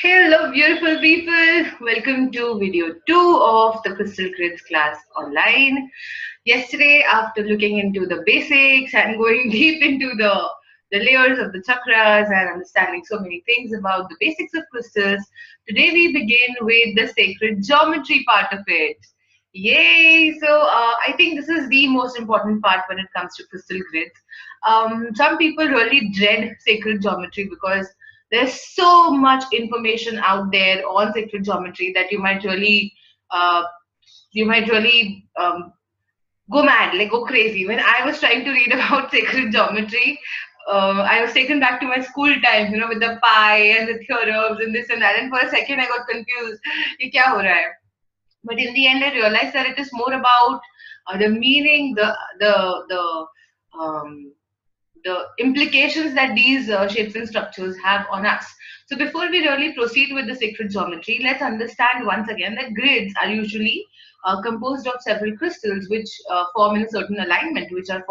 Hello, beautiful people. Welcome to video 2 of the Crystal Grids class online. Yesterday, after looking into the basics and going deep into the layers of the chakras and understanding so many things about the basics of crystals, today we begin with the sacred geometry part of it. Yay! So I think this is the most important part when it comes to crystal grids. Some people really dread sacred geometry because there's so much information out there on sacred geometry that uh, you might really go mad, like go crazy. When I was trying to read about sacred geometry, I was taken back to my school times, with the pi and the theorems and this and that. And for a second, I got confused. Ye kya ho raha hai? But in the end, I realized that it is more about the meaning, um, the implications that these shapes and structures have on us. So before we really proceed with the sacred geometry, let's understand once again that grids are usually composed of several crystals which form in a certain alignment, which are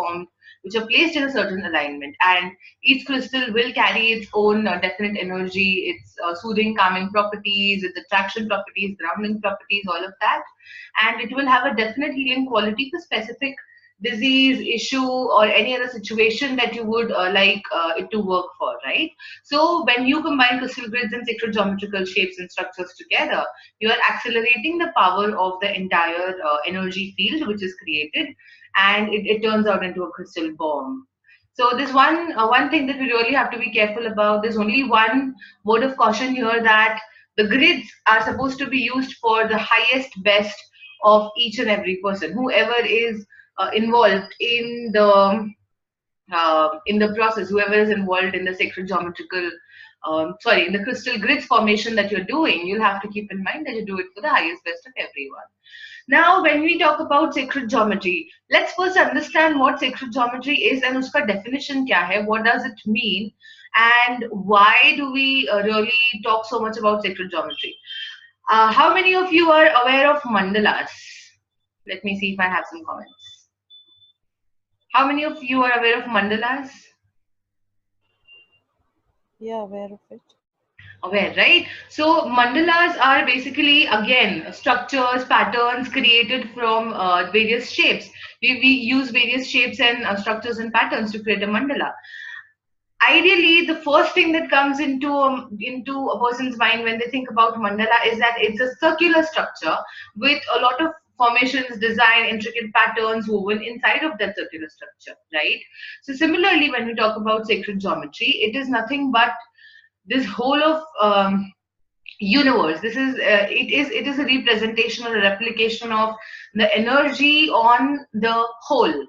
placed in a certain alignment, and each crystal will carry its own definite energy, its soothing, calming properties, its attraction properties, grounding properties, all of that, and it will have a definite healing quality for specific disease, issue, or any other situation that you would like it to work for, right? So when you combine crystal grids and sacred geometrical shapes and structures together, you are accelerating the power of the entire energy field which is created, and it turns out into a crystal bomb. So this one thing that we really have to be careful about. There's only one word of caution here, that the grids are supposed to be used for the highest best of each and every person, whoever is involved in the process, whoever is involved in the sacred geometrical, in the crystal grids formation that you're doing, you'll have to keep in mind that you do it for the highest best of everyone. Now, when we talk about sacred geometry, let's first understand what sacred geometry is and uska definition kya hai, what does it mean, and why do we really talk so much about sacred geometry. How many of you are aware of mandalas? Let me see if I have some comments. How many of you are aware of mandalas? Yeah, aware of it. Aware, right? So mandalas are basically, again, structures, patterns created from various shapes. We use various shapes and structures and patterns to create a mandala. Ideally, the first thing that comes into a person's mind when they think about mandala is that it's a circular structure with a lot of formations, design, intricate patterns woven inside of that circular structure, right? So similarly, when we talk about sacred geometry, it is nothing but this whole of universe. It is a representation or a replication of the energy on the whole.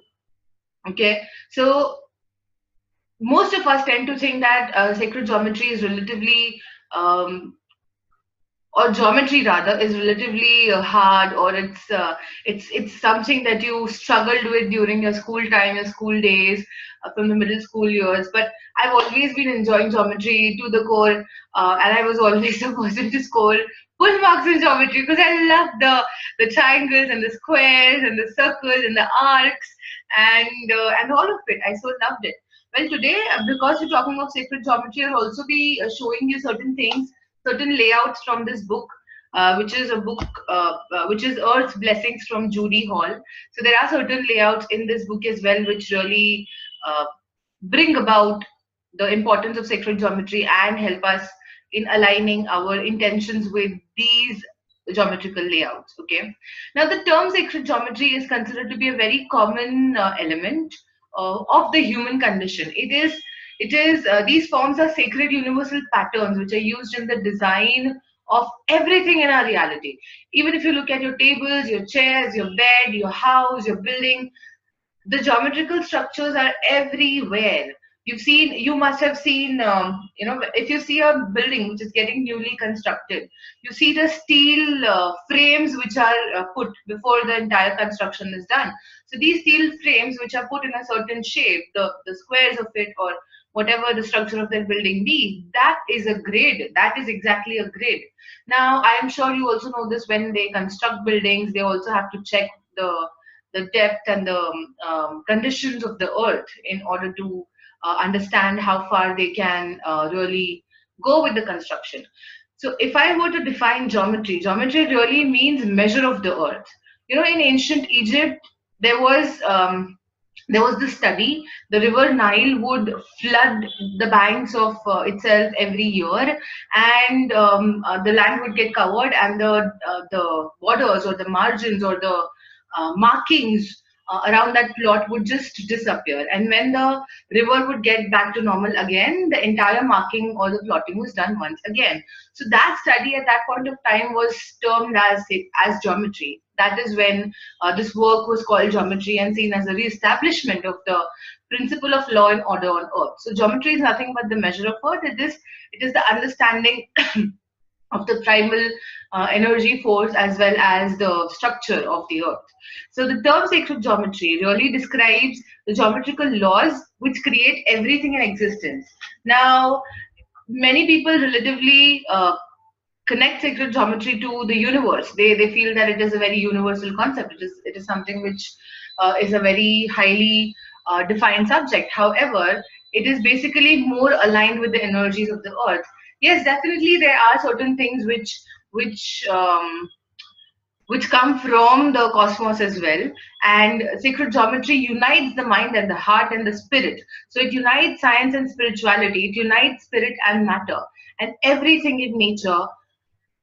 Okay, so most of us tend to think that sacred geometry is relatively or geometry rather is relatively hard, or it's something that you struggled with during your school time, your school days, from the middle school years. But I've always been enjoying geometry to the core, and I was always the person to score full marks in geometry because I love the triangles and the squares and the circles and the arcs, and all of it. I so loved it. Well, today, because we're talking of sacred geometry, I'll also be showing you certain things, certain layouts from this book, which is a book which is Earth's Blessings from Judy Hall. So there are certain layouts in this book as well, which really uh, bring about the importance of sacred geometry and help us in aligning our intentions with these geometrical layouts. Okay. Now, the term sacred geometry is considered to be a very common element of the human condition. It is these forms are sacred universal patterns which are used in the design of everything in our reality. Even if you look at your tables, your chairs, your bed, your house, your building, the geometrical structures are everywhere. You must have seen, if you see a building which is getting newly constructed, you see the steel frames which are put before the entire construction is done. So these steel frames which are put in a certain shape, the squares of it, or whatever the structure of that building be, that is a grid. That is exactly a grid. Now, I am sure you also know this, when they construct buildings, they also have to check the depth and the conditions of the earth in order to understand how far they can really go with the construction. So if I were to define geometry, geometry really means measure of the earth. In ancient Egypt, there was um, there was this study. The river Nile would flood the banks of itself every year, and the land would get covered, and the borders or the margins or the markings around that plot would just disappear. And when the river would get back to normal again, the entire marking or the plotting was done once again. So that study at that point of time was termed as geometry. That is when this work was called geometry and seen as a re-establishment of the principle of law and order on earth. So geometry is nothing but the measure of earth. It is the understanding of the primal energy force as well as the structure of the earth. So the term sacred geometry really describes the geometrical laws which create everything in existence. Now, many people relatively connect sacred geometry to the universe. They feel that it is a very universal concept. It is something which is a very highly defined subject. However, it is basically more aligned with the energies of the earth. Yes, definitely there are certain things which come from the cosmos as well. And sacred geometry unites the mind and the heart and the spirit. So it unites science and spirituality. It unites spirit and matter. And everything in nature,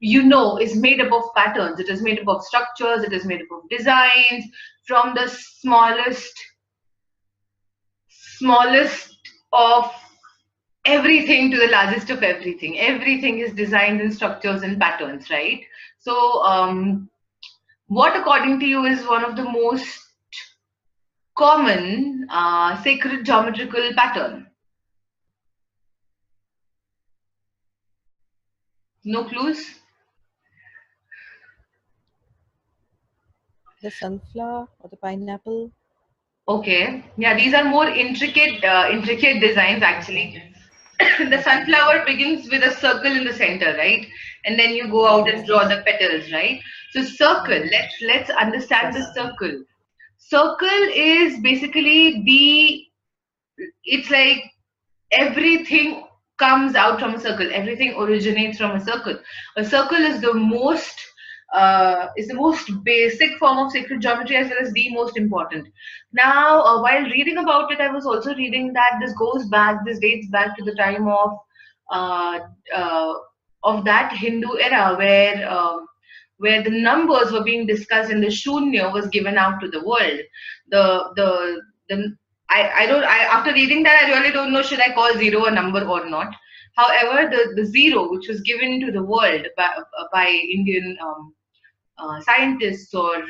is made up of patterns. It is made up of structures. It is made up of designs, from the smallest of everything to the largest of everything. Everything is designed in structures and patterns, right? So, what according to you is one of the most common sacred geometrical pattern? No clues? The sunflower or the pineapple. Okay. Yeah, these are more intricate designs actually. The sunflower begins with a circle in the center, right? And then you go out and Yes. draw the petals, right? So circle. Let's understand the Yes. circle. Circle is basically it's like everything comes out from a circle. Everything originates from a circle. A circle is the most basic form of sacred geometry as well as the most important. Now, while reading about it, I was also reading that this dates back to the time uh, uh, of that Hindu era where the numbers were being discussed and the shunya was given out to the world. The I don't I After reading that, I really don't know should I call zero a number or not. However, the zero which was given to the world by Indian scientists or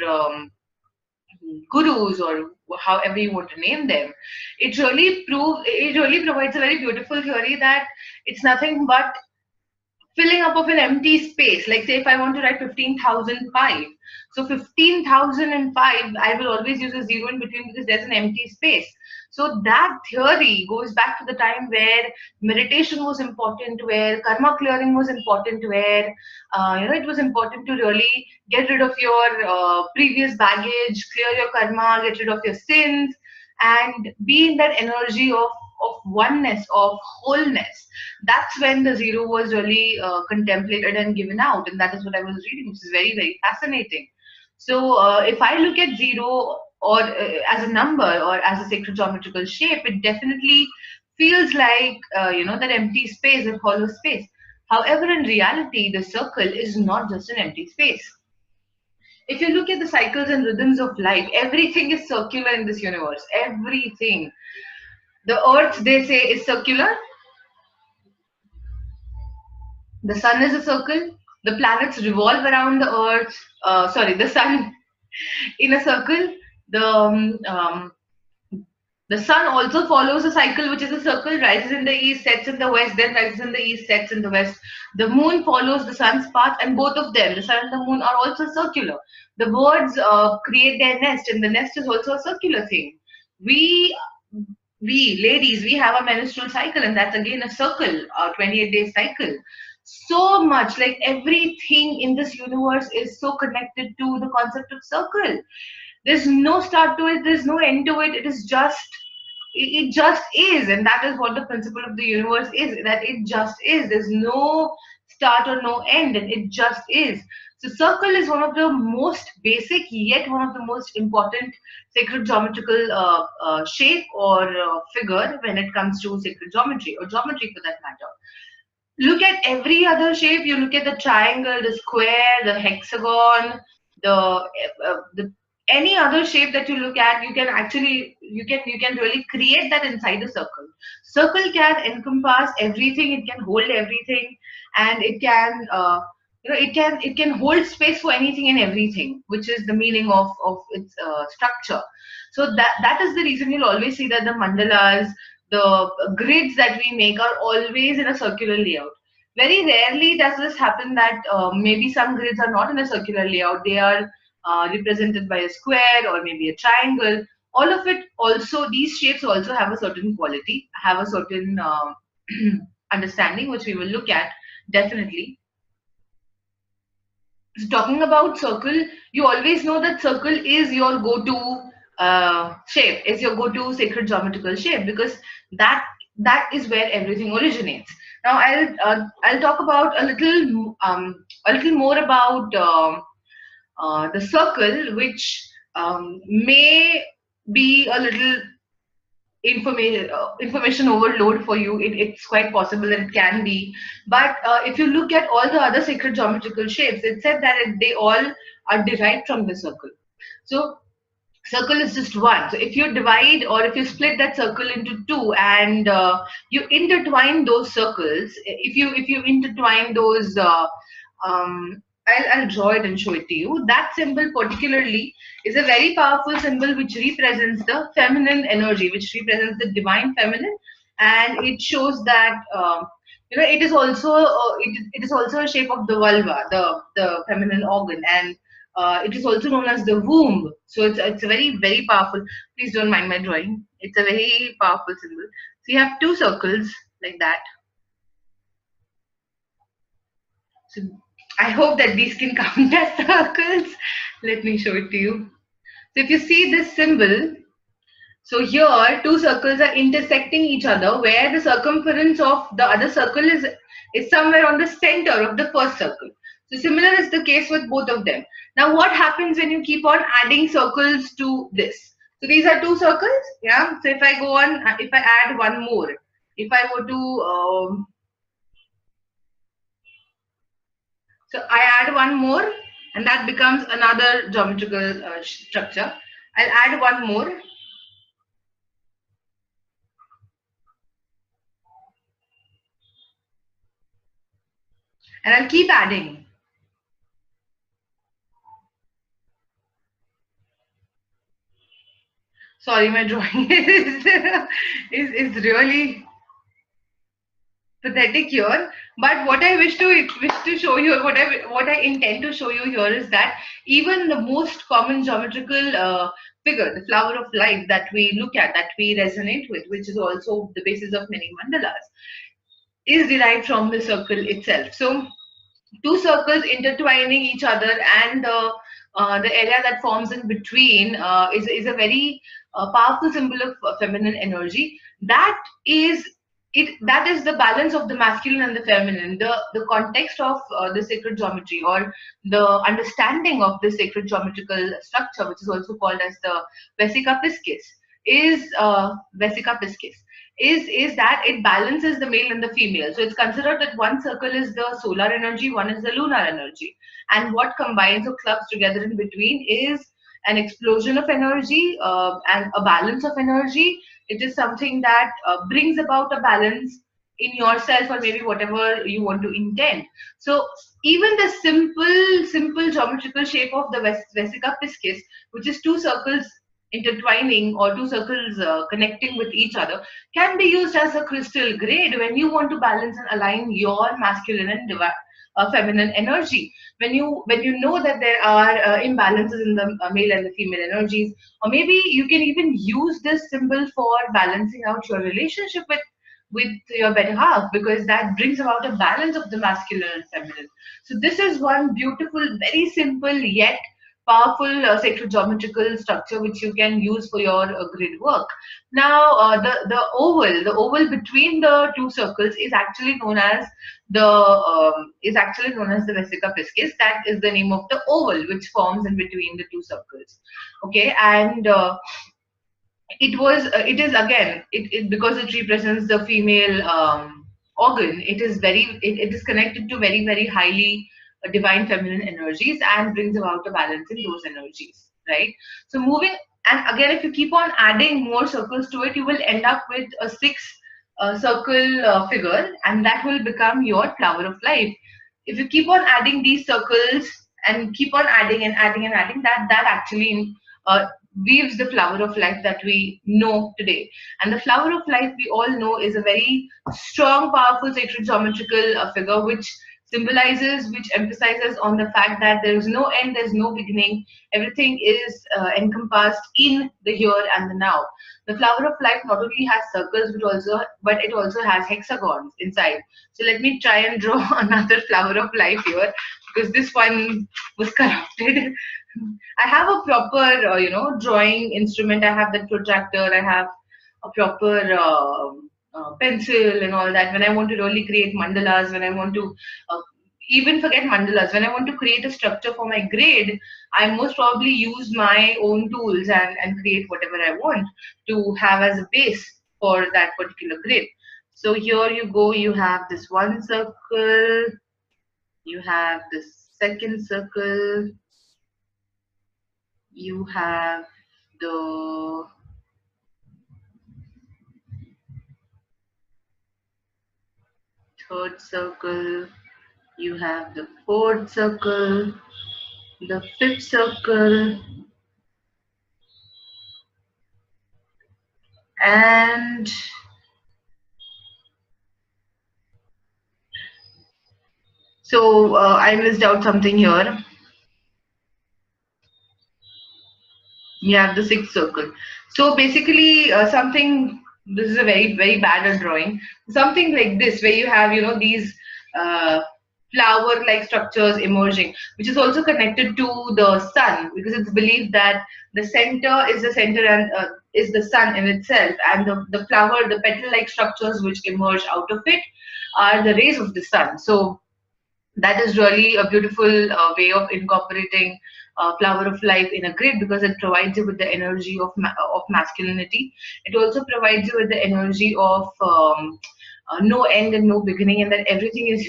gurus or however you want to name them, it really provides a very beautiful theory that it's nothing but filling up of an empty space. Like say if I want to write 15,005, so 15,005, I will always use a zero in between because there's an empty space. So that theory goes back to the time where meditation was important, where karma clearing was important, where it was important to really get rid of your previous baggage, clear your karma, get rid of your sins, and be in that energy of oneness, of wholeness. That's when the zero was really contemplated and given out, and that is what I was reading, which is very very fascinating. So if I look at zero or as a number or as a sacred geometrical shape, it definitely feels like that empty space, a hollow space. However, in reality, the circle is not just an empty space. If you look at the cycles and rhythms of life, everything is circular in this universe. Everything. The earth, they say, is circular. The sun is a circle. The planets revolve around the earth. Sorry, the sun in a circle. The sun also follows a cycle, which is a circle, rises in the east, sets in the west, then rises in the east, sets in the west. The moon follows the sun's path, and both of them, the sun and the moon, are also circular. The birds create their nest, and the nest is also a circular thing. We, we ladies, we have a menstrual cycle, and that's again a circle, a 28-day cycle. So much, like everything in this universe is so connected to the concept of circle. There's no start to it, there's no end to it. It just is, and that is what the principle of the universe is, that it just is. There's no start or no end, and it just is. So circle is one of the most basic yet one of the most important sacred geometrical shape or figure when it comes to sacred geometry or geometry for that matter. Look at every other shape. You look at the triangle, the square, the hexagon, the any other shape that you look at, you can actually you can really create that inside a circle. Circle can encompass everything. It can hold everything, and it can it can hold space for anything and everything, which is the meaning of its structure. So that is the reason you'll always see that the mandalas, the grids that we make are always in a circular layout. Very rarely does this happen that maybe some grids are not in a circular layout. They are represented by a square or maybe a triangle. All of it also, these shapes also have a certain quality, have a certain understanding, which we will look at definitely. So talking about circle, you always know that circle is your go-to shape, is your go-to sacred geometrical shape because that that is where everything originates. Now I'll talk about a little more about the circle, which may be a little information overload for you. It's quite possible that it can be, but if you look at all the other sacred geometrical shapes, it said that they all are derived from the circle. So circle is just one. So if you divide or if you split that circle into two and you intertwine those circles, if you intertwine those I'll draw it and show it to you. That symbol particularly is a very powerful symbol which represents the feminine energy, which represents the divine feminine, and it shows that it is also it is also a shape of the vulva, the feminine organ, and it is also known as the womb. So it's a very powerful. Please don't mind my drawing. It's a very powerful symbol. So you have two circles like that. So I hope that these can count as circles. Let me show it to you. So if you see this symbol, so here two circles are intersecting each other where the circumference of the other circle is somewhere on the center of the first circle. So similar is the case with both of them. Now what happens when you keep on adding circles to this? So these are two circles, yeah. So if I go on, if I add one more, if I were to so I add one more, and that becomes another geometrical structure. I'll add one more, and I'll keep adding. Sorry, my drawing is really pathetic here. But what I wish to show you, what I intend to show you here is that even the most common geometrical figure, the flower of life that we look at, that we resonate with, which is also the basis of many mandalas, is derived from the circle itself. So two circles intertwining each other, and the area that forms in between is a very powerful symbol of feminine energy. That is that is the balance of the masculine and the feminine. The context of the sacred geometry, or the understanding of the sacred geometrical structure, which is also called as the vesica piscis, is that it balances the male and the female. So it's considered that one circle is the solar energy, one is the lunar energy. And what combines or clubs together in between is an explosion of energy and a balance of energy. It is something that brings about a balance in yourself, or maybe whatever you want to intend. So even the simple geometrical shape of the vesica piscis, which is two circles intertwining or two circles connecting with each other, can be used as a crystal grade when you want to balance and align your masculine and feminine energy. When you know that there are imbalances in the male and the female energies, or maybe you can even use this symbol for balancing out your relationship with your better half, because that brings about a balance of the masculine and feminine. So this is one beautiful, very simple yet powerful sacred geometrical structure which you can use for your grid work. Now, the oval between the two circles is actually known as the vesica piscis. That is the name of the oval which forms in between the two circles. Okay, and it is again because it represents the female organ. It is connected to very highly divine feminine energies and brings about a balance in those energies, right? So moving, and again, if you keep on adding more circles to it, you will end up with a six circle figure, and that will become your flower of life. If you keep on adding these circles and keep on adding and adding and adding, that actually uh, weaves the flower of life that we know today. And the flower of life, we all know, is a very strong, powerful sacred geometrical figure which emphasizes on the fact that there is no end, there's no beginning. Everything is encompassed in the here and the now. The flower of life not only has circles, but it also has hexagons inside. So let me try and draw another flower of life here, because this one was corrupted. I have a proper, drawing instrument. I have that protractor. I have a proper pencil and all that. When I want to really create mandalas, when I want to even forget mandalas, when I want to create a structure for my grade, I most probably use my own tools and create whatever I want to have as a base for that particular grade. So here you go. You have this one circle. You have this second circle. You have the third circle, you have the fourth circle, the fifth circle, and so I missed out something here. You have the sixth circle. So basically, this is a very bad at drawing. Something like this, where you have, these uh, flower-like structures emerging, which is also connected to the sun, because it's believed that the center is the center and is the sun in itself, and the flower, the petal-like structures which emerge out of it are the rays of the sun. So that is really a beautiful way of incorporating flower of life in a grid, because it provides you with the energy of masculinity. It also provides you with the energy of no end and no beginning, and that everything is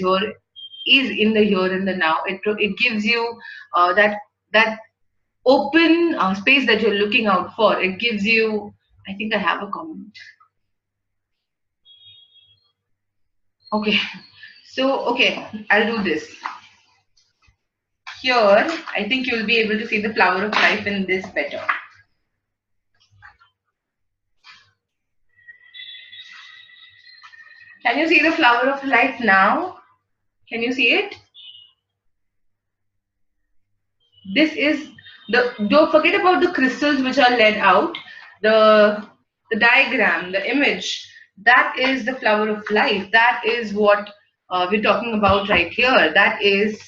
in the here and the now. It gives you that open space that you're looking out for. It gives you. I think I have a comment. Okay, so okay, I'll do this. Here, I think you'll be able to see the flower of life in this better. Can you see the flower of life now? Can you see it? This is don't forget about the crystals which are laid out. The the diagram, the image, that is the flower of life. That is what we're talking about right here. That is,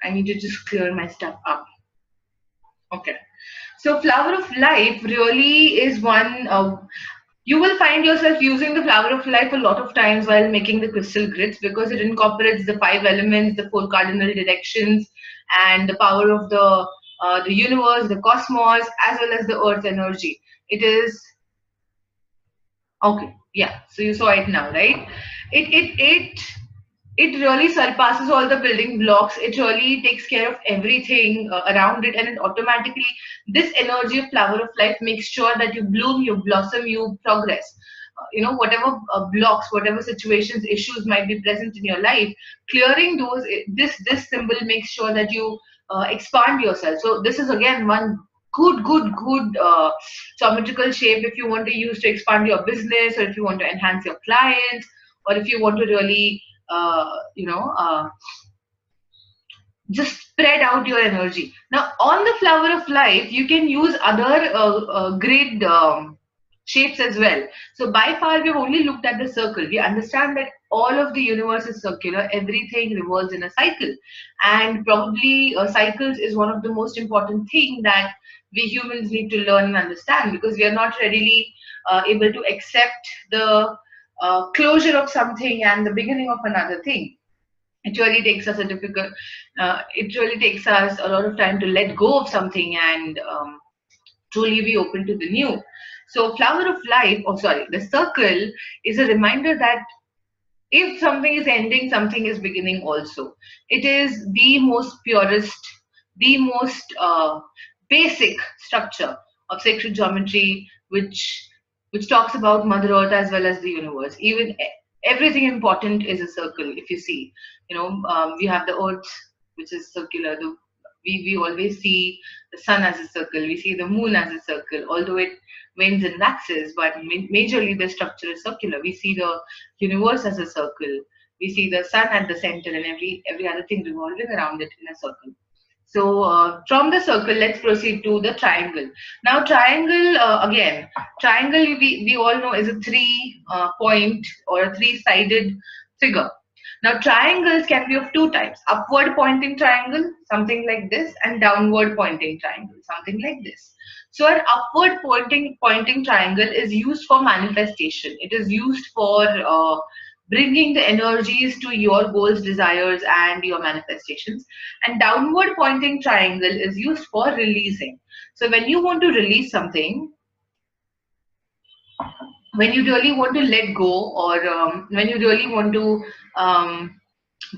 I need to just clear my stuff up. Okay. So flower of life really is one. You will find yourself using the flower of life a lot of times while making the crystal grids, because it incorporates the five elements, the four cardinal directions, and the power of the universe, the cosmos, as well as the earth energy. It is okay. Yeah. So you saw it now, right? It it really surpasses all the building blocks. It really takes care of everything around it, and it automatically, this energy of flower of life makes sure that you bloom, you blossom, you progress. Whatever blocks, whatever situations, issues might be present in your life, clearing those. This symbol makes sure that you expand yourself. So this is again one good geometrical shape if you want to use to expand your business, or if you want to enhance your clients, or if you want to really just spread out your energy. Now, on the flower of life, you can use other grid shapes as well. So by far, we've only looked at the circle. We understand that all of the universe is circular, everything revolves in a cycle. And probably cycles is one of the most important thing that we humans need to learn and understand, because we are not readily able to accept the closure of something and the beginning of another thing. It really takes us a difficult it really takes us a lot of time to let go of something and truly be open to the new. So flower of life, or sorry, the circle is a reminder that if something is ending, something is beginning also. It is the most purest, the most basic structure of sacred geometry, which talks about Mother Earth as well as the universe. Even everything important is a circle. If you see, we have the Earth, which is circular. We always see the sun as a circle. We see the moon as a circle, although it wanes and waxes, but majorly the structure is circular. We see the universe as a circle. We see the sun at the center and every other thing revolving around it in a circle. So from the circle, let's proceed to the triangle. Now, triangle again. Triangle we all know is a three point or a three-sided figure. Now, triangles can be of two types: upward pointing triangle, something like this, and downward pointing triangle, something like this. So, an upward pointing triangle is used for manifestation. It is used for bringing the energies to your goals, desires, and your manifestations. And downward pointing triangle is used for releasing. So, when you want to release something, when you really want to let go, or when you really want to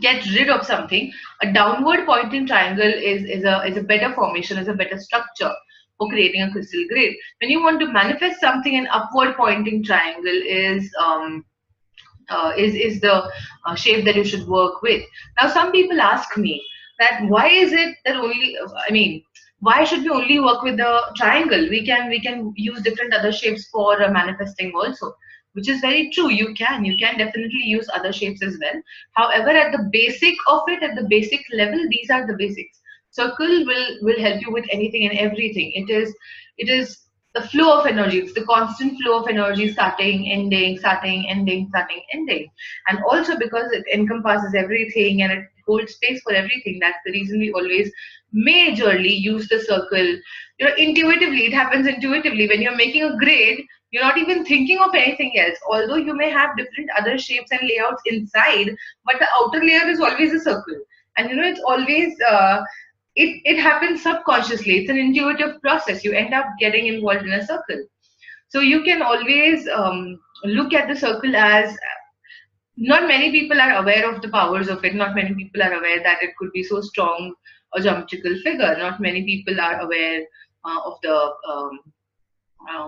get rid of something, a downward pointing triangle is a better formation, is a better structure for creating a crystal grid. When you want to manifest something, an upward pointing triangle is the shape that you should work with. Now, some people ask me that why is it that only, I mean, why should we only work with the triangle? We can use different other shapes for manifesting also, which is very true. You can definitely use other shapes as well. However, at the basic of it, at the basic level, these are the basics. Circle will help you with anything and everything. It is the flow of energy. It's the constant flow of energy, starting, ending, starting, ending, starting, ending. And also because it encompasses everything and it holds space for everything, that's the reason we always majorly use the circle. Intuitively, it happens intuitively. When you're making a grid, you're not even thinking of anything else, although you may have different other shapes and layouts inside, but the outer layer is always a circle. And it's always it happens subconsciously. It's an intuitive process. You end up getting involved in a circle. So you can always look at the circle as, not many people are aware of the powers of it. Not many people are aware that it could be so strong a geometrical figure. Not many people are aware of the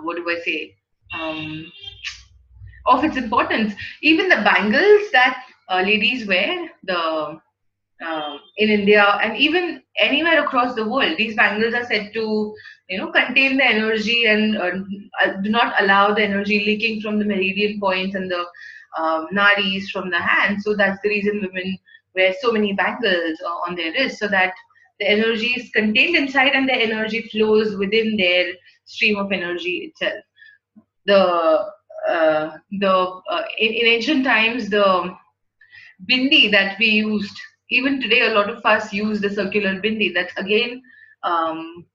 what do I say, um, of its importance. Even the bangles that ladies wear, the in India and even anywhere across the world, these bangles are said to, contain the energy and do not allow the energy leaking from the meridian points and the nadis from the hand. So that's the reason women wear so many bangles on their wrists, so that the energy is contained inside and the energy flows within their stream of energy itself. In ancient times, the bindi that we used, even today a lot of us use the circular bindi. Um,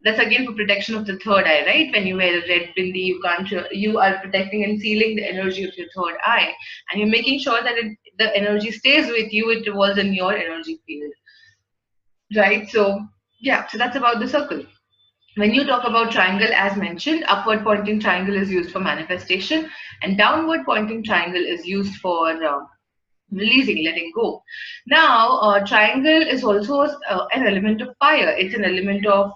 that's again for protection of the third eye, right? When you wear a red bindi, you are protecting and sealing the energy of your third eye, and you're making sure that the energy stays with you. It revolves in your energy field, right? So yeah, so that's about the circle. When you talk about triangle, as mentioned, upward pointing triangle is used for manifestation, and downward pointing triangle is used for releasing, letting go. Now, triangle is also an element of fire. It's an element of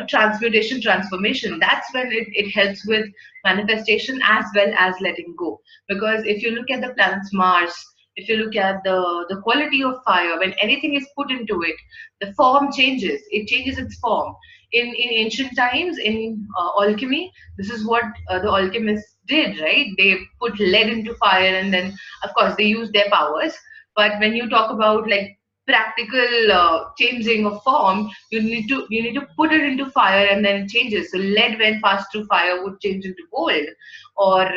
transmutation, transformation. That's when it helps with manifestation as well as letting go. Because if you look at the planets Mars, if you look at the quality of fire, when anything is put into it, the form changes. It changes its form. In ancient times, in alchemy, this is what the alchemists did, right? They put lead into fire, and then of course they use their powers. But when you talk about like practical changing of form, you need to put it into fire and then it changes. So lead, when passed through fire, would change into gold. Or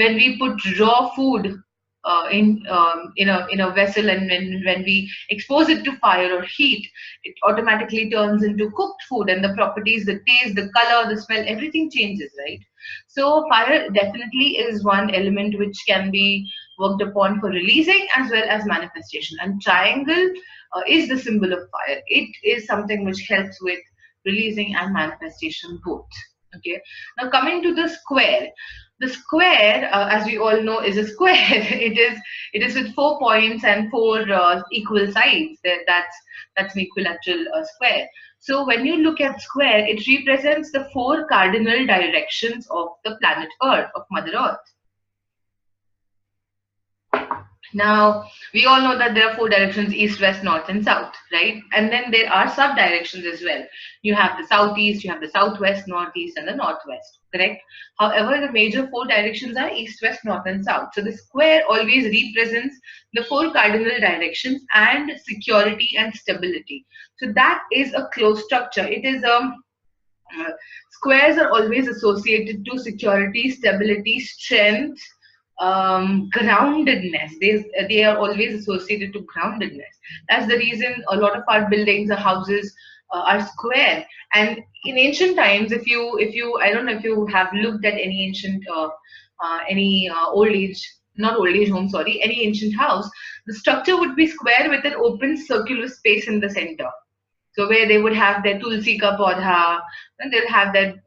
when we put raw food in a vessel, and when we expose it to fire or heat, it automatically turns into cooked food, and the properties, the taste, the color, the smell, everything changes, right? So fire definitely is one element which can be worked upon for releasing as well as manifestation. And triangle is the symbol of fire. It is something which helps with releasing and manifestation both. Okay. Now coming to the square. The square, as we all know, is a square. It is with 4 points and four equal sides. That's an equilateral square. So when you look at square, it represents the four cardinal directions of the planet Earth, of Mother Earth. Now, we all know that there are four directions: east, west, north, and south, right? And then there are sub directions as well. You have the southeast, you have the southwest, northeast, and the northwest, correct? However, the major four directions are east, west, north, and south. So the square always represents the four cardinal directions and security and stability. So that is a closed structure. It is squares are always associated to security, stability, strength, groundedness. They are always associated to groundedness. That's the reason a lot of our buildings or houses are square. And in ancient times, if you I don't know if you have looked at any ancient any old age, not old age home, sorry, any ancient house, the structure would be square with an open circular space in the center. So where they would have their tulsi ka podha, and they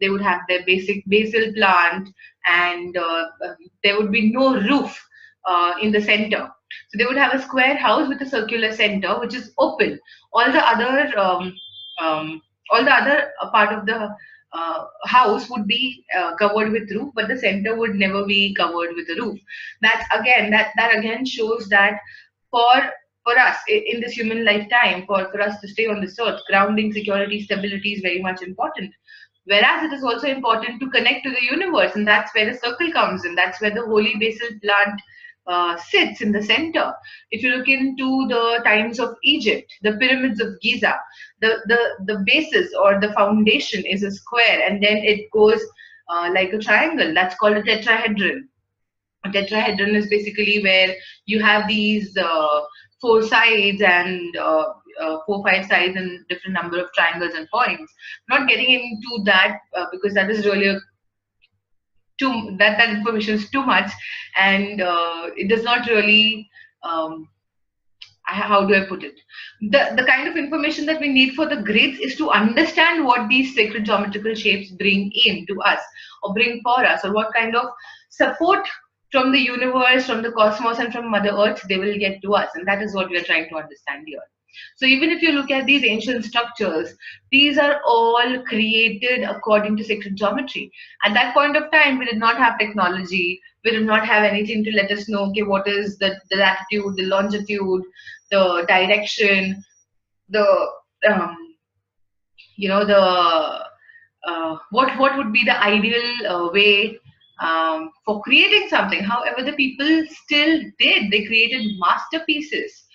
would have their basic basil plant, and there would be no roof in the center. So they would have a square house with a circular center, which is open. All the other um, all the other part of the house would be covered with roof, but the center would never be covered with a roof. That again shows that for for us in this human lifetime, for us to stay on this earth, grounding, security, stability is very much important. Whereas it is also important to connect to the universe, and that's where the circle comes in. That's where the holy basil plant sits in the center. If you look into the times of Egypt, the pyramids of Giza, the basis or the foundation is a square, and then it goes like a triangle. That's called a tetrahedron. A tetrahedron is basically where you have these four sides and four, five sides and different number of triangles and points. Not getting into that because that is really that information is too much, and it does not really how do I put it? The kind of information that we need for the grids is to understand what these sacred geometrical shapes bring in to us, or bring for us, or what kind of support from the universe, from the cosmos, and from Mother Earth they will get to us. And that is what we are trying to understand here. So even if you look at these ancient structures, these are all created according to sacred geometry. At that point of time, we did not have technology. We did not have anything to let us know, okay, what is the latitude, the longitude, the direction, the um, the what would be the ideal way for creating something. However, the people still did. They created masterpieces,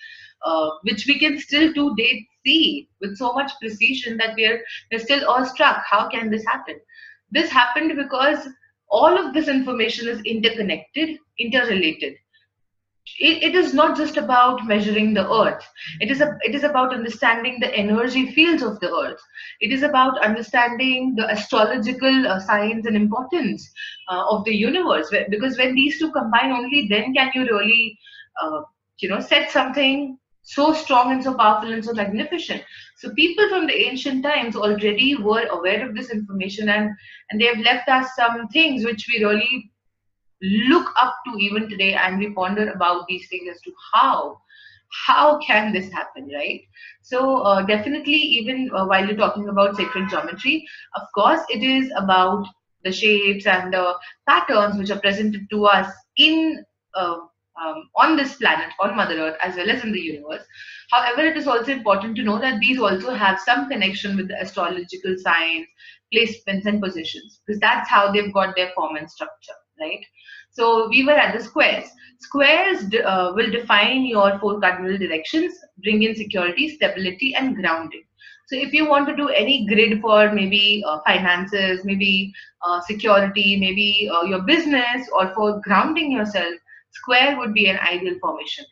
which we can still to date see with so much precision that we're still awestruck. How can this happen? This happened because all of this information is interconnected, interrelated. It is not just about measuring the earth. It is about understanding the energy fields of the earth. It is about understanding the astrological signs and importance of the universe. Because when these two combine, only then can you really uh, set something so strong and so powerful and so magnificent. So people from the ancient times already were aware of this information, and they have left us some things which we really look up to even today, and we ponder about these things as to how can this happen, right? So definitely, even while you're talking about sacred geometry, of course it is about the shapes and the patterns which are presented to us in uh, on this planet, on Mother Earth, as well as in the universe. However, it is also important to know that these also have some connection with the astrological signs, placements, and positions, because that's how they've got their form and structure, right? So we were at the squares. Squares will define your four cardinal directions, bring in security, stability, and grounding. So if you want to do any grid for maybe finances, maybe security, maybe your business, or for grounding yourself, square would be an ideal formation.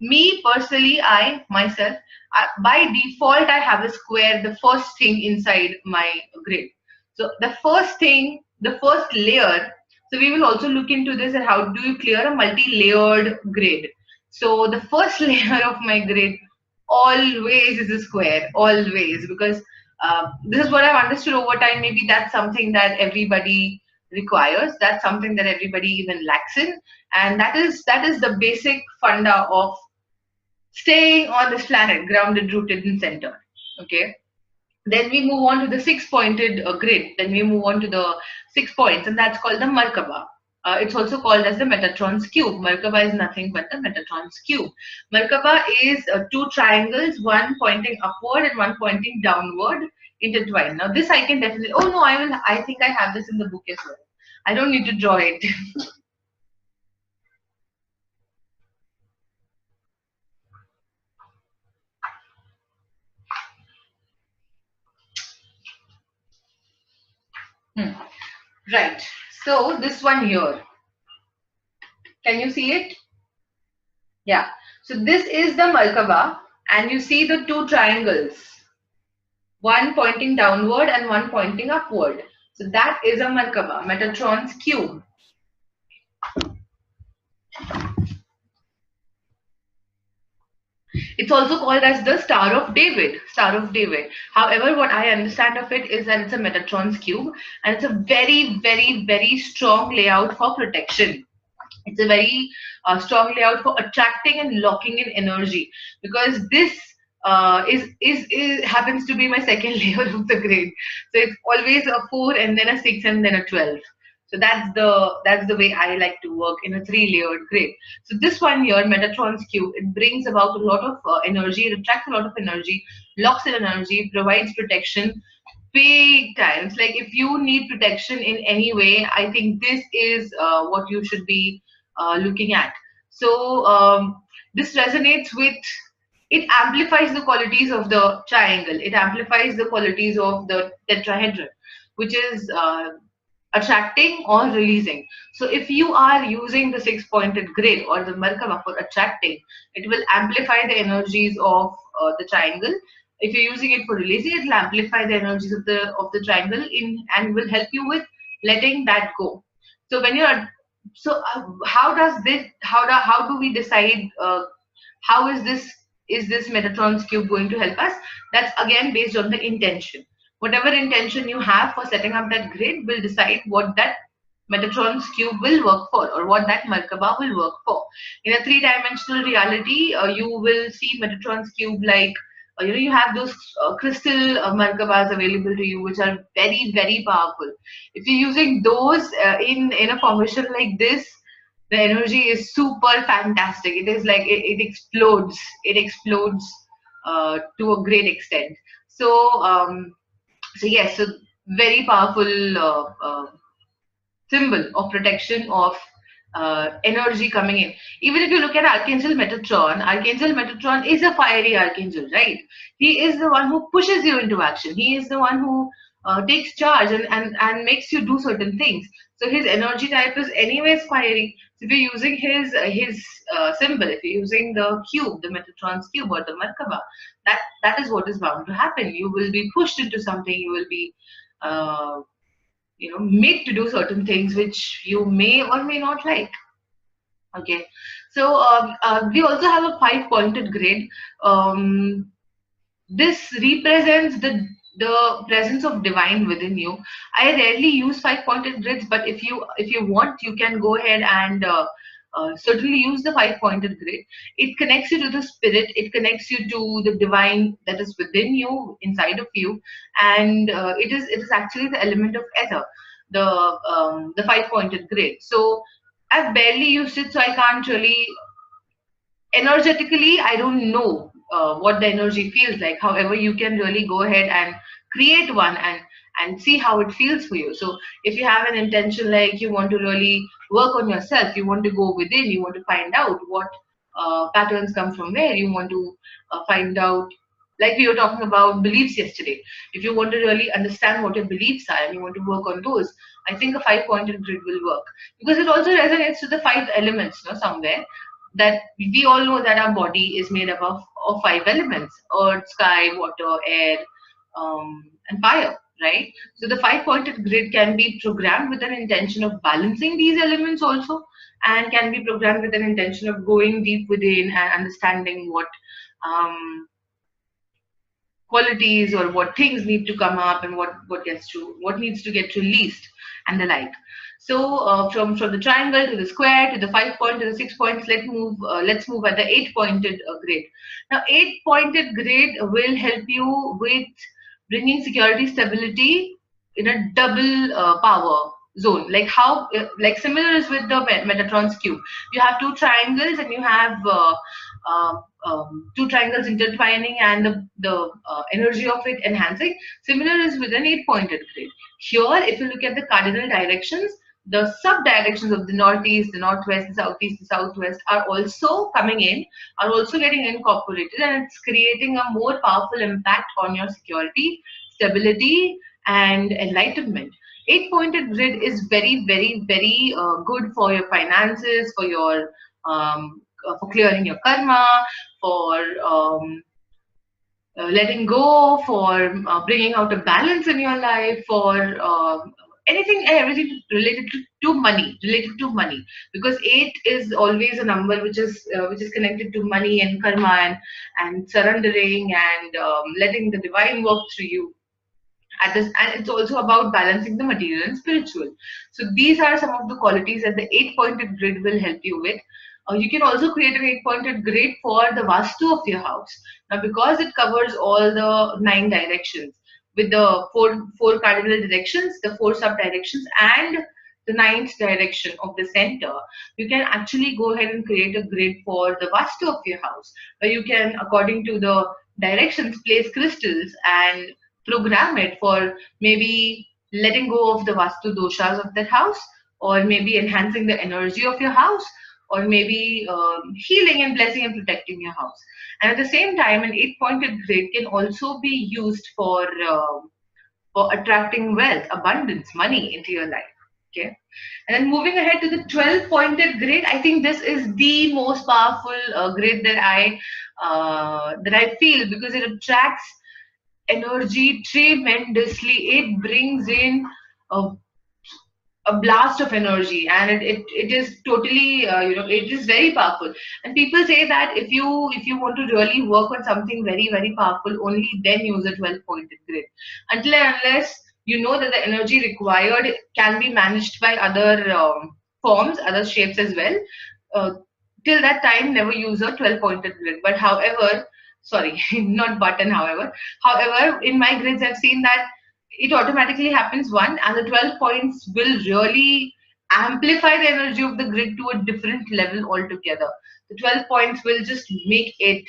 Me personally, I myself, by default, I have a square, the first thing inside my grid. So the first thing, the first layer. So we will also look into this and how do you clear a multi-layered grid. So the first layer of my grid always is a square, always, because this is what I've understood over time. Maybe that's something that everybody requires. That's something that everybody even lacks in, and that is the basic funda of staying on this planet, grounded, rooted, and centered. Okay. Then we move on to the six-pointed grid. Then we move on to the 6 points, and that's called the Merkaba. It's also called as the Metatron's cube. Merkaba is nothing but the Metatron's cube. Merkaba is two triangles, one pointing upward and one pointing downward, intertwined. Now this I can definitely. Oh no, I will. I think I have this in the book as well. I don't need to draw it. Hmm. Right. So this one here. Can you see it? Yeah. So this is the Merkaba, and you see the two triangles, one pointing downward and one pointing upward. So that is a Merkaba, Metatron's cube. It's also called as the Star of David. Star of David. However, what I understand of it is that it's a Metatron's cube, and it's a very, very, very strong layout for protection. It's a very strong layout for attracting and locking in energy, because this is happens to be my second layer of the grid. So it's always a 4 and then a 6 and then a 12. So that's the way I like to work in a three-layered grid. So this one here, Metatron's cube, it brings about a lot of energy. It attracts a lot of energy, locks in energy, provides protection, big time. It's like if you need protection in any way, I think this is what you should be looking at. So this resonates with, it amplifies the qualities of the triangle. It amplifies the qualities of the tetrahedron, which is attracting or releasing. So if you are using the six-pointed grid or the Merkaba for attracting, it will amplify the energies of the triangle. If you're using it for releasing, it will amplify the energies of the triangle in and will help you with letting that go. So when you're so how does this how do we decide how is this Metatron's cube going to help us? That's again based on the intention. Whatever intention you have for setting up that grid will decide what that Metatron's cube will work for, or what that Merkaba will work for. In a three-dimensional reality, you will see Metatron's cube like you have those crystal Merkabas available to you, which are very, very powerful. If you're using those in a formation like this, the energy is super fantastic. It is like it explodes. It explodes to a great extent. So yes, so very powerful symbol of protection of energy coming in. Even if you look at Archangel Metatron is a fiery archangel, right? He is the one who pushes you into action. He is the one who takes charge and makes you do certain things. So his energy type is anyways fiery. So if you're using his symbol, if you're using the cube, the Metatron's cube or the Merkaba, that is what is bound to happen. You will be pushed into something. You will be uh, made to do certain things which you may or may not like. Okay, so we also have a five-pointed grid. um, this represents the presence of divine within you. I rarely use five-pointed grids, but if you want, you can go ahead and certainly use the five-pointed grid. It connects you to the spirit. It connects you to the divine that is within you, inside of you, and it is actually the element of ether, the five-pointed grid. So I've barely used it, so I can't really energetically, I don't know what the energy feels like. However, you can really go ahead and create one and see how it feels for you. So if you have an intention like you want to really work on yourself, you want to go within, you want to find out what patterns come from where, you want to find out Like we were talking about beliefs yesterday. If you want to really understand what your beliefs are and you want to work on those, I think a five-pointed grid will work, because it also resonates to the five elements, somewhere, that we all know that our body is made up of five elements: earth, sky, water, air, and fire, right? So the five-pointed grid can be programmed with an intention of balancing these elements also, and can be programmed with an intention of going deep within and understanding um, qualities or what things need to come up, and what needs to get released, and the like. So from the triangle to the square to the 5 point to the 6 points, let's move at the 8 pointed grid. Now 8 pointed grid will help you with bringing security stability in a double power zone, like how like similar is with the Metatron's cube. You have two triangles and you have two triangles intertwining, and the energy of it enhancing. Similar is with an 8 pointed grid. Here, if you look at the cardinal directions, the sub directions of the northeast, the northwest, the southeast, the southwest are also coming in, are also getting incorporated, and it's creating a more powerful impact on your security, stability, and enlightenment. 8 pointed grid is very, very, very good for your finances, for clearing your karma, for letting go, for bringing out a balance in your life, for anything and everything related to money, because eight is always a number which is connected to money and karma, and surrendering, and letting the divine work through you at this. And it's also about balancing the material and spiritual. So these are some of the qualities that the 8 pointed grid will help you with. You can also create an 8 pointed grid for the vastu of your house. Now, because it covers all the nine directions with the four cardinal directions, the four sub directions, and the ninth direction of the center, you can actually go ahead and create a grid for the vastu of your house, where you can, according to the directions, place crystals and program it for maybe letting go of the vastu doshas of that house, or maybe enhancing the energy of your house, or maybe healing and blessing and protecting your house. And at the same time, an 8 pointed grid can also be used for attracting wealth, abundance, money into your life. Okay. And then moving ahead to the 12 pointed grid, I think this is the most powerful grid that I feel, because it attracts energy tremendously. It brings in a, a blast of energy, and it is totally it is very powerful. And people say that if you want to really work on something very, very powerful, only then use a 12 pointed grid. Until and unless you know that the energy required can be managed by other forms, other shapes as well, uh, till that time never use a 12 pointed grid. But however, sorry, not button, however, in my grids I've seen that it automatically happens one, and the 12 points will really amplify the energy of the grid to a different level altogether. The 12 points will just make it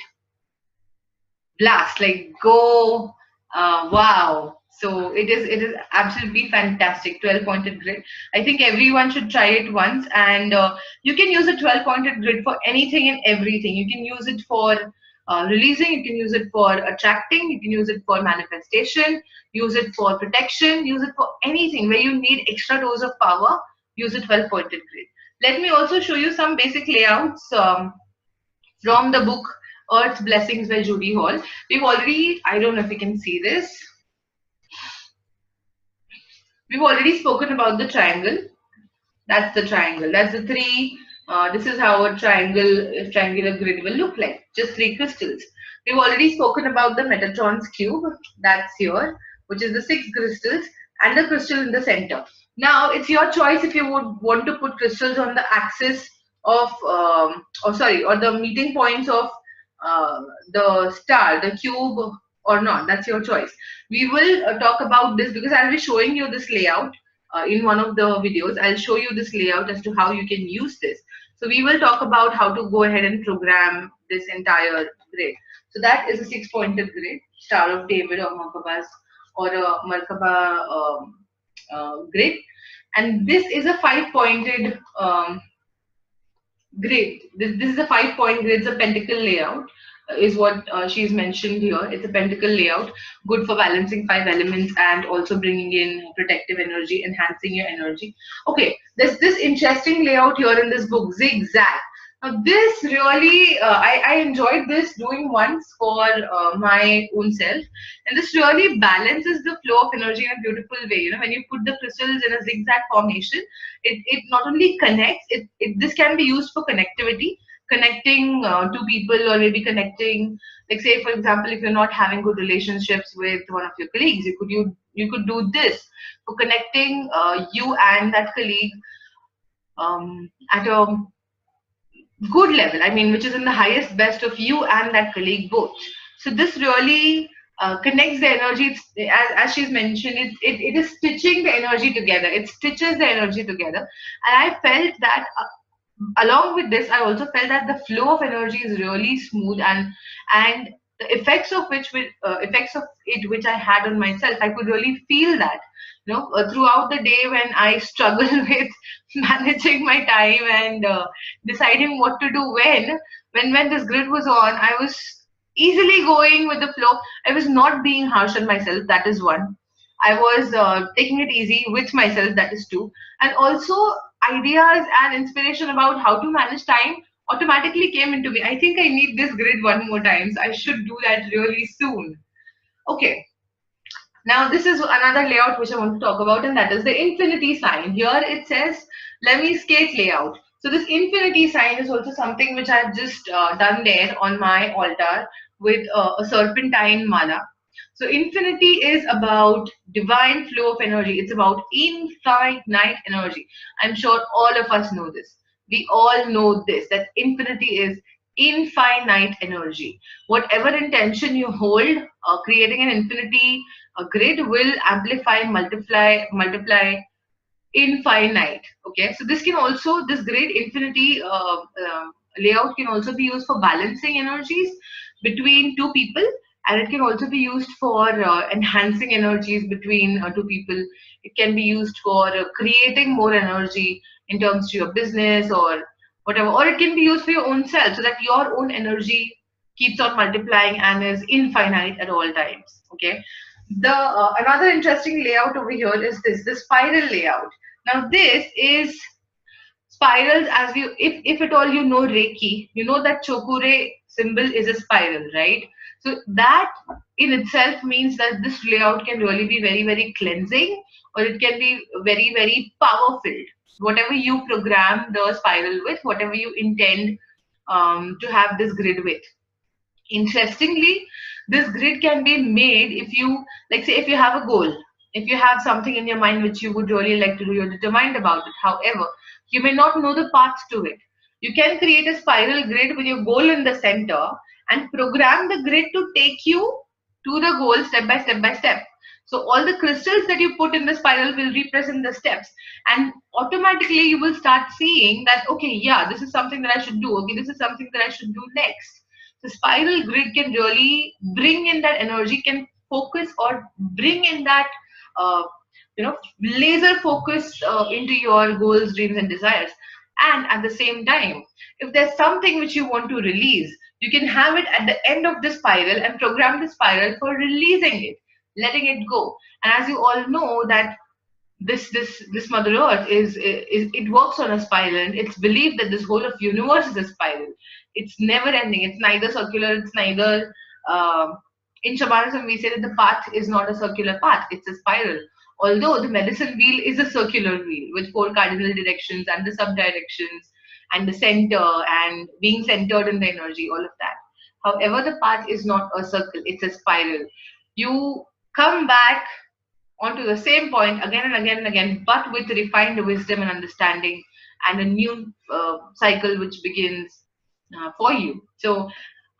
blast, like go, wow. So it is absolutely fantastic. 12 pointed grid, I think everyone should try it once. And you can use a 12 pointed grid for anything and everything. You can use it for releasing, you can use it for attracting, you can use it for manifestation, use it for protection, use it for anything where you need extra dose of power. Use a 12 pointed grid. Let me also show you some basic layouts from the book Earth's Blessings by Judy Hall. We've already, I don't know if you can see this, we've already spoken about the triangle. That's the triangle. That's the three. This is how a triangular grid will look like. Just three crystals. We've already spoken about the Metatron's cube. That's here, which is the six crystals and the crystal in the center. Now it's your choice if you would want to put crystals on the axis of, or the meeting points of the star, the cube, or not. That's your choice. We will talk about this because I'll be showing you this layout in one of the videos. I'll show you this layout as to how you can use this. So we will talk about how to go ahead and program this entire grid. So that is a 6 pointed grid, Star of David or Merkaba grid. And this is a 5 pointed grid. This is a 5 point grid, it's a pentacle layout. is what she's mentioned here. It's a pentacle layout, good for balancing five elements and also bringing in protective energy, enhancing your energy. Okay, there's this interesting layout here in this book, zigzag. Now, this really, I enjoyed this doing once for my own self, and this really balances the flow of energy in a beautiful way. You know, when you put the crystals in a zigzag formation, it not only connects, this can be used for connectivity, connecting to people, or maybe connecting, like say for example, if you're not having good relationships with one of your colleagues, you could do this for connecting you and that colleague at a good level, I mean, which is in the highest best of you and that colleague both. So this really connects the energy. As she's mentioned, it is stitching the energy together. It stitches the energy together. And I felt that along with this, I also felt that the flow of energy is really smooth, and the effects of effects of it which I had on myself, I could really feel that, you know, throughout the day when I struggle with managing my time and deciding what to do when this grid was on, I was easily going with the flow. I was not being harsh on myself. That is one. I was taking it easy with myself. That is two. And also ideas and inspiration about how to manage time automatically came into me. I think I need this grid one more time. So I should do that really soon. Okay. Now, this is another layout which I want to talk about, and that is the infinity sign. Here it says Lemmy skate layout. So, this infinity sign is also something which I've just done there on my altar with a serpentine mala. So, infinity is about divine flow of energy, it's about infinite energy. I'm sure all of us know this. We all know this, that infinity is infinite energy. Whatever intention you hold, creating an infinity a grid will amplify, multiply infinite. Okay, so this can also, this grid infinity layout can also be used for balancing energies between two people, and it can also be used for enhancing energies between two people. It can be used for creating more energy in terms to your business or whatever, or it can be used for your own self so that your own energy keeps on multiplying and is infinite at all times. Okay, the another interesting layout over here is this, the spiral layout. Now this is spirals, as you, if at all you know Reiki, you know that Chokure symbol is a spiral, right? So that in itself means that this layout can really be very, very cleansing, or it can be very, very power filled. Whatever you program the spiral with, whatever you intend to have this grid with. Interestingly, this grid can be made if you, like, say, if you have a goal, if you have something in your mind which you would really like to do, you're determined about it. However, you may not know the path to it. You can create a spiral grid with your goal in the center and program the grid to take you to the goal step by step by step. So all the crystals that you put in the spiral will represent the steps, and automatically you will start seeing that, okay, yeah, this is something that I should do. Okay, this is something that I should do next. The spiral grid can really bring in that energy, can focus or bring in that, uh, laser focus into your goals, dreams, and desires. And at the same time, if there's something which you want to release, you can have it at the end of the spiral and program the spiral for releasing it, letting it go. And as you all know that this Mother Earth is it works on a spiral, and it's believed that this whole of universe is a spiral. It's never ending. It's neither circular. It's neither. In Shamanism, we say that the path is not a circular path. It's a spiral. Although the medicine wheel is a circular wheel with four cardinal directions and the sub directions and the center and being centered in the energy, all of that. However, the path is not a circle. It's a spiral. You come back onto the same point again and again and again, but with refined wisdom and understanding and a new cycle which begins for you. So,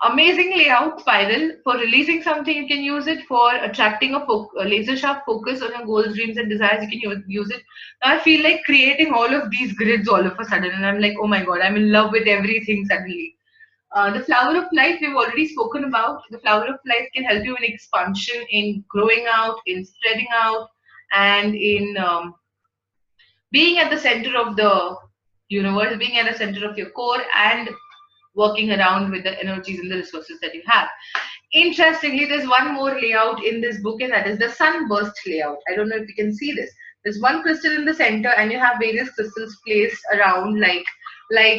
amazing layout spiral for releasing something. You can use it for attracting a laser sharp focus on your goals, dreams, and desires. You can use it. Now, I feel like creating all of these grids all of a sudden, and I'm like, oh my god, I'm in love with everything suddenly. The flower of life we've already spoken about. The flower of life can help you in expansion, in growing out, in spreading out, and in being at the center of the universe, being at the center of your core, and working around with the energies and the resources that you have. Interestingly, there's one more layout in this book, and that is the sunburst layout. I don't know if you can see this. There's one crystal in the center, and you have various crystals placed around, like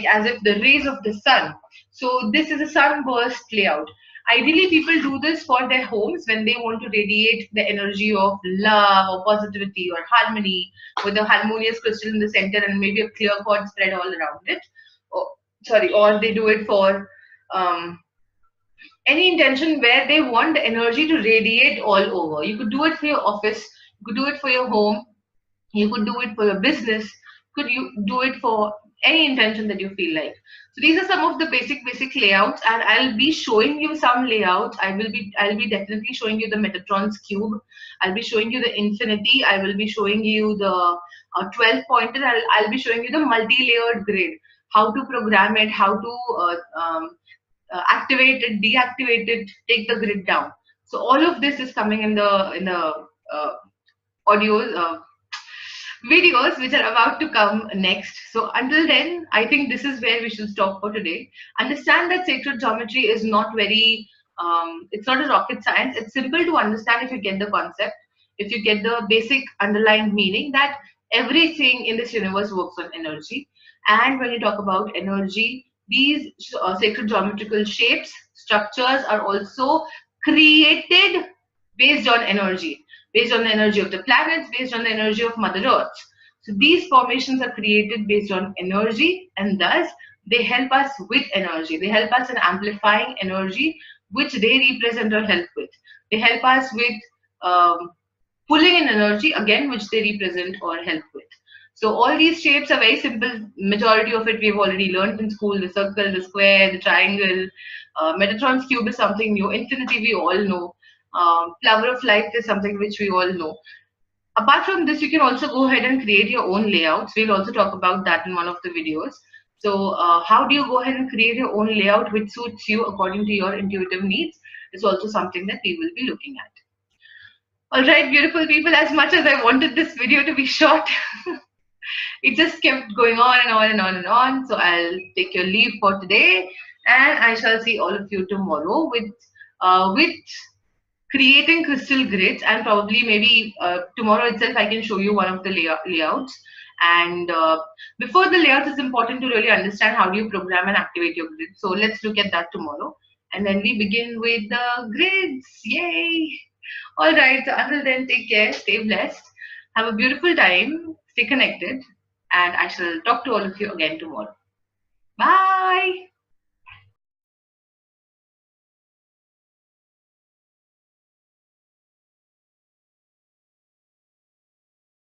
as if the rays of the sun. So this is a sunburst layout. Ideally, people do this for their homes when they want to radiate the energy of love or positivity or harmony, with a harmonious crystal in the center and maybe a clear cord spread all around it. Or, sorry, or they do it for um, any intention where they want the energy to radiate all over. You could do it for your office, you could do it for your home, you could do it for your business, could you do it for any intention that you feel like. So these are some of the basic layouts, and I'll be showing you some layouts. I'll be definitely showing you the Metatron's cube. I'll be showing you the infinity. I will be showing you the 12 pointer. I'll be showing you the multi-layered grid, how to program it, how to activate it, deactivate it, take the grid down. So all of this is coming in the uh, audios, videos which are about to come next. So until then, I think this is where we should stop for today. Understand that sacred geometry is not very, it's not a rocket science. It's simple to understand if you get the concept, if you get the basic underlying meaning that everything in this universe works on energy. And when you talk about energy, these sacred geometrical shapes, structures are also created based on energy, based on the energy of the planets, based on the energy of Mother Earth. So these formations are created based on energy, and thus they help us with energy. They help us in amplifying energy, which they represent or help with. They help us with um, pulling in energy, again, which they represent or help with. So all these shapes are very simple. Majority of it we've already learned in school: the circle, the square, the triangle. Metatron's cube is something new. Infinity we all know. Flower of life is something which we all know. Apart from this, you can also go ahead and create your own layouts. We'll also talk about that in one of the videos. So how do you go ahead and create your own layout which suits you according to your intuitive needs is also something that we will be looking at. All right, beautiful people, as much as I wanted this video to be short, it just kept going on and on and on and on. So I'll take your leave for today, and I shall see all of you tomorrow with creating crystal grids, and probably maybe tomorrow itself I can show you one of the layouts. And before the layouts, it's important to really understand how do you program and activate your grid. So let's look at that tomorrow, and then we begin with the grids. Yay! All right. So until then, take care, stay blessed, have a beautiful time, stay connected, and I shall talk to all of you again tomorrow. Bye.